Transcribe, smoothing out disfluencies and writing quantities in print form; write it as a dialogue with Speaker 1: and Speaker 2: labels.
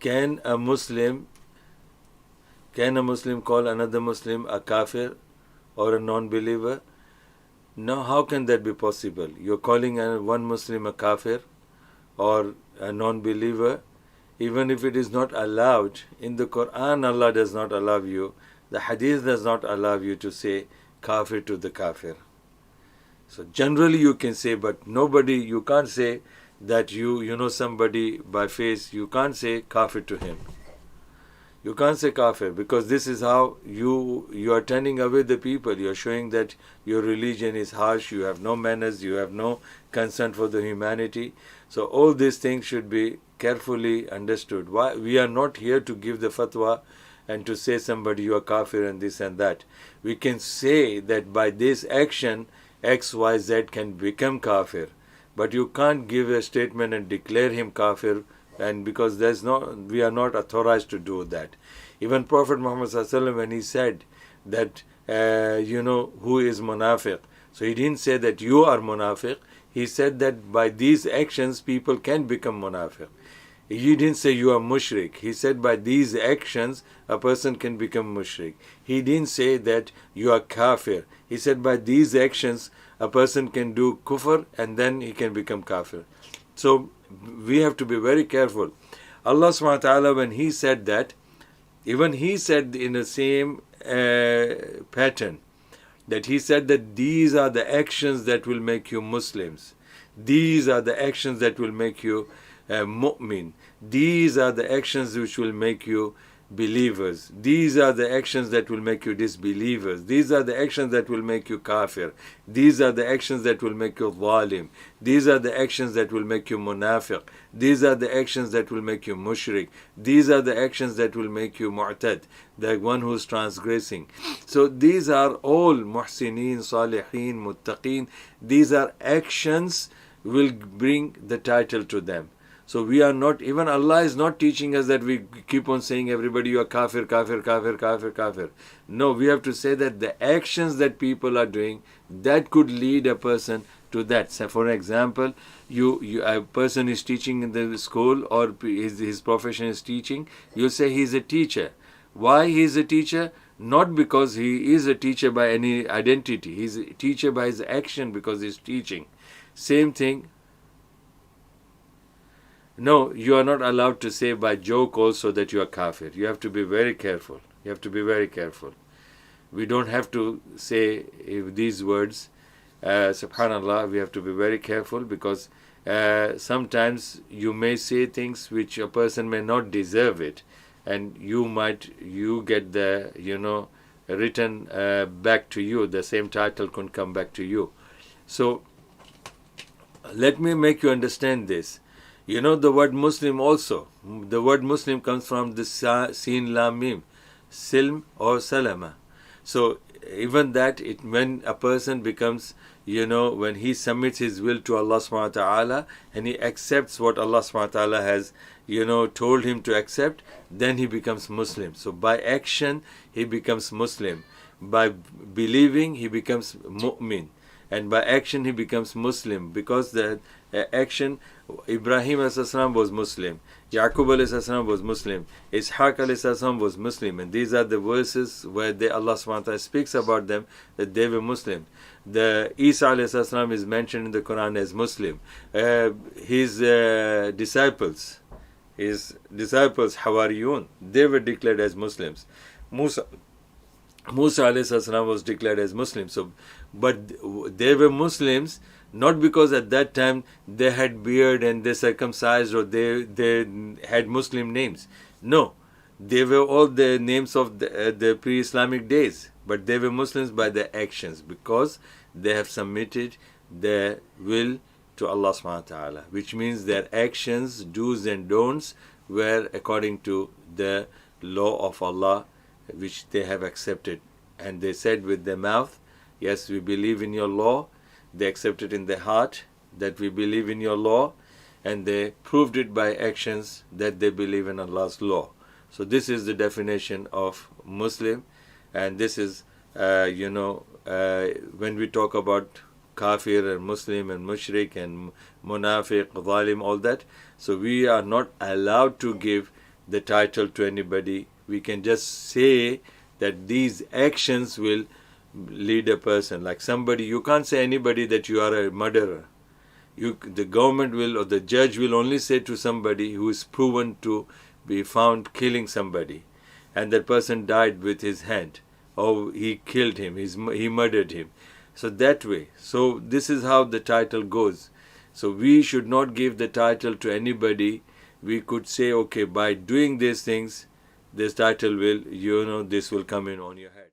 Speaker 1: can a Muslim call another Muslim a kafir or a non-believer? No, how can that be possible? You're calling one Muslim a kafir or a non-believer, even if it is not allowed. In the Quran, Allah does not allow you. The Hadith does not allow you to say kafir to the kafir. So generally you can say, but nobody, you can't say that you know somebody by face, you can't say kafir to him. You can't say kafir, because this is how you are turning away the people. You are showing that your religion is harsh, you have no manners, you have no concern for the humanity. So all these things should be carefully understood. Why we are not here to give the fatwa and to say somebody you are kafir and this and that. We can say that by this action X, Y, Z can become kafir, but you can't give a statement and declare him kafir, and because we are not authorized to do that. Even Prophet Muhammad ﷺ, when he said that who is munafiq, so he didn't say that you are munafiq. He said that by these actions people can become munafiq. He didn't say you are mushrik. He said by these actions a person can become mushrik. He didn't say that you are kafir. He said by these actions a person can do kufr and then he can become kafir. So we have to be very careful. Allah subhanahu wa ta'ala, when he said that, even he said in the same pattern, that he said that these are the actions that will make you Muslims. These are the actions that will make you mu'min. These are the actions which will make you believers. These are the actions that will make you disbelievers. These are the actions that will make you kafir. These are the actions that will make you zalim. These are the actions that will make you munafiq. These are the actions that will make you mushrik. These are the actions that will make you mu'tad, the one who is transgressing. So these are all muhsinin, salihin, muttaqin. These are actions will bring the title to them. So we are not, even Allah is not teaching us that we keep on saying everybody you are kafir, kafir, kafir, kafir, kafir. No, we have to say that the actions that people are doing, that could lead a person to that. So for example, a person is teaching in the school, or his profession is teaching, you say he is a teacher. Why he is a teacher? Not because he is a teacher by any identity. He is a teacher by his action, because he is teaching. Same thing. No, you are not allowed to say by joke also that you are kafir. You have to be very careful. You have to be very careful. We don't have to say these words. Subhanallah, we have to be very careful, because sometimes you may say things which a person may not deserve it, and you get the written back to you. The same title can come back to you. So let me make you understand this. The word Muslim also. The word Muslim comes from the Sin Lam Mim, Silm or Salama. So even that, when a person becomes, when he submits his will to Allah subhanahu wa ta'ala and he accepts what Allah subhanahu wa ta'ala has, told him to accept, then he becomes Muslim. So by action, he becomes Muslim. By believing, he becomes mu'min. And by action, he becomes Muslim, because the action, Ibrahim a.s. was Muslim, Yaqub a.s. was Muslim, Ishaq a.s. was Muslim, and these are the verses where Allah subhanahu wa ta'ala speaks about them, that they were Muslim. The Isa a.s. is mentioned in the Quran as Muslim. His disciples, Hawariyun, they were declared as Muslims. Musa a.s. was declared as Muslim. So, but they were Muslims not because at that time they had beard and they circumcised, or they had Muslim names. No, they were all the names of the pre-Islamic days, but they were Muslims by their actions, because they have submitted their will to Allah subhanahu wa ta'ala, which means their actions, do's and don'ts, were according to the law of Allah, which they have accepted. And they said with their mouth, yes, we believe in your law. They accepted in their heart that we believe in your law, and they proved it by actions that they believe in Allah's law. So this is the definition of Muslim, and this is, when we talk about kafir and Muslim and mushrik and munafiq, zalim, all that, so we are not allowed to give the title to anybody. We can just say that these actions will lead a person. Like somebody, you can't say anybody that you are a murderer. The government will, or the judge will only say to somebody who is proven to be found killing somebody, and that person died with his hand, or he killed him, he murdered him. So that way. So this is how the title goes. So we should not give the title to anybody. We could say, okay, by doing these things, this title will, this will come in on your head.